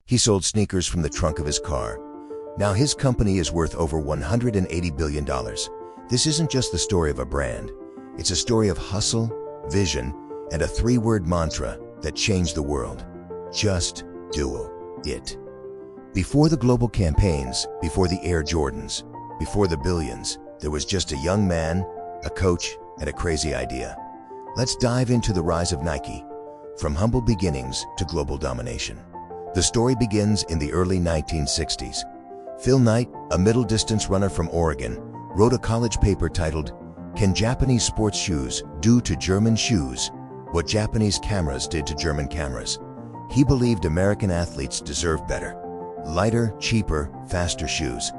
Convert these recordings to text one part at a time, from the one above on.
He sold sneakers from the trunk of his car. Now his company is worth over $180 billion. This isn't just the story of a brand. It's a story of hustle, vision, and a three-word mantra that changed the world. Just do it. Before the global campaigns, before the Air Jordans, before the billions, there was just a young man, a coach, and a crazy idea. Let's dive into the rise of Nike, from humble beginnings to global domination. The story begins in the early 1960s. Phil Knight, a middle-distance runner from Oregon, wrote a college paper titled, "Can Japanese Sports Shoes Do to German Shoes What Japanese Cameras Did to German Cameras?" He believed American athletes deserved better. Lighter, cheaper, faster shoes.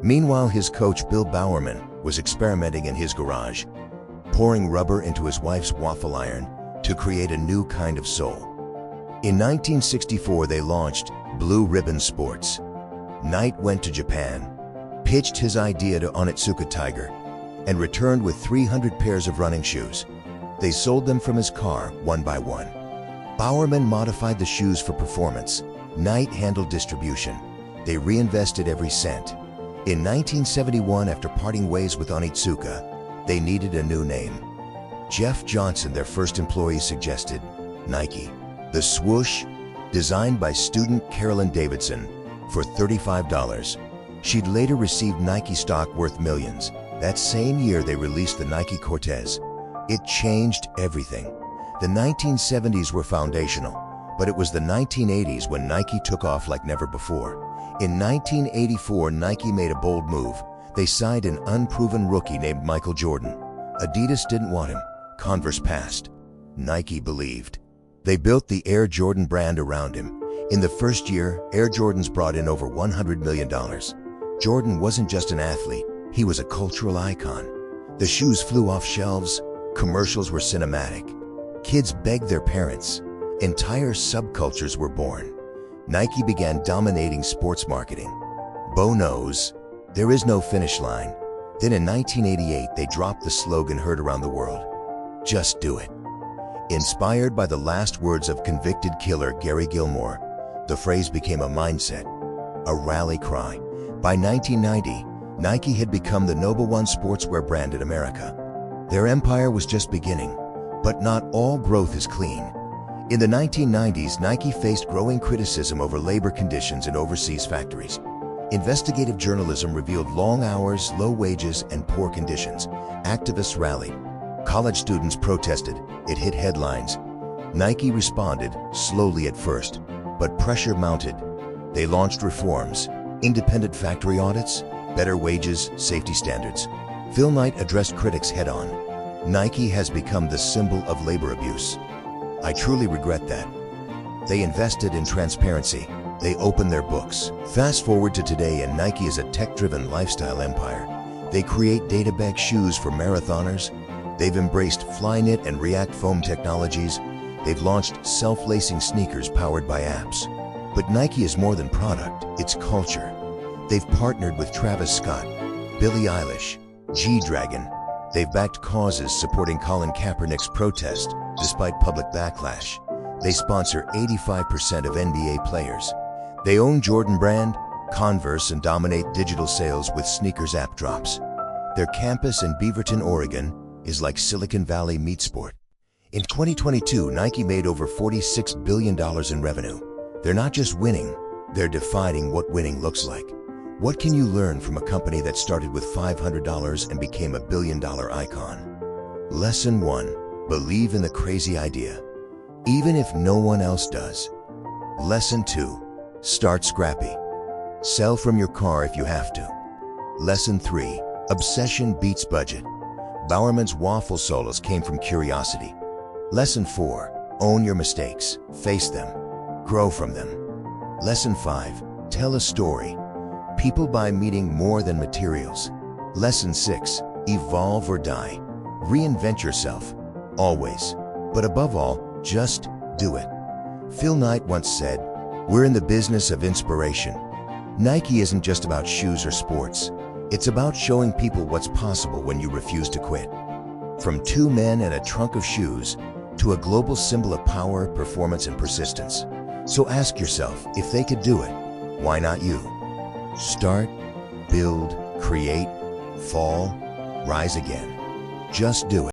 Meanwhile, his coach Bill Bowerman was experimenting in his garage, pouring rubber into his wife's waffle iron to create a new kind of sole. In 1964, they launched Blue Ribbon Sports. Knight went to Japan, pitched his idea to Onitsuka Tiger, and returned with 300 pairs of running shoes. They sold them from his car one by one. Bowerman modified the shoes for performance. Knight handled distribution. They reinvested every cent. In 1971, after parting ways with Onitsuka, they needed a new name. Jeff Johnson, their first employee, suggested Nike. The Swoosh, designed by student Carolyn Davidson for $35. She'd later received Nike stock worth millions. That same year, they released the Nike Cortez. It changed everything. The 1970s were foundational, but it was the 1980s when Nike took off like never before. In 1984, Nike made a bold move. They signed an unproven rookie named Michael Jordan. Adidas didn't want him. Converse passed. Nike believed. They built the Air Jordan brand around him. In the first year, Air Jordans brought in over $100 million. Jordan wasn't just an athlete, he was a cultural icon. The shoes flew off shelves, commercials were cinematic. Kids begged their parents. Entire subcultures were born. Nike began dominating sports marketing. Bo knows, there is no finish line. Then in 1988, they dropped the slogan heard around the world, "Just do it." Inspired by the last words of convicted killer Gary Gilmore, the phrase became a mindset, a rally cry. By 1990, Nike had become the #1 sportswear brand in America. Their empire was just beginning, but not all growth is clean. In the 1990s, Nike faced growing criticism over labor conditions in overseas factories. Investigative journalism revealed long hours, low wages, and poor conditions. Activists rallied. College students protested. It hit headlines. Nike responded, slowly at first, but pressure mounted. They launched reforms, independent factory audits, better wages, safety standards. Phil Knight addressed critics head-on. Nike has become the symbol of labor abuse. I truly regret that. They invested in transparency. They opened their books. Fast forward to today, and Nike is a tech-driven lifestyle empire. They create data-bagged shoes for marathoners. They've embraced Flyknit and React foam technologies. They've launched self-lacing sneakers powered by apps. But Nike is more than product, it's culture. They've partnered with Travis Scott, Billie Eilish, G-Dragon. They've backed causes supporting Colin Kaepernick's protest despite public backlash. They sponsor 85% of NBA players. They own Jordan Brand, Converse, and dominate digital sales with sneakers app drops. Their campus in Beaverton, Oregon, is like Silicon Valley meets sport. In 2022, Nike made over $46 billion in revenue. They're not just winning, they're defining what winning looks like. What can you learn from a company that started with $500 and became a billion-dollar icon? Lesson 1. Believe in the crazy idea, even if no one else does. Lesson 2. Start scrappy. Sell from your car if you have to. Lesson 3. Obsession beats budget. Bowerman's waffle solos came from curiosity. Lesson 4. Own your mistakes. Face them. Grow from them. Lesson 5. Tell a story. People buy meaning more than materials. Lesson 6. Evolve or die. Reinvent yourself. Always. But above all, just do it. Phil Knight once said, "We're in the business of inspiration." Nike isn't just about shoes or sports. It's about showing people what's possible when you refuse to quit. From two men and a trunk of shoes to a global symbol of power, performance, and persistence, So ask yourself, if they could do it, why not you? Start, build, create, fall, rise again. Just do it.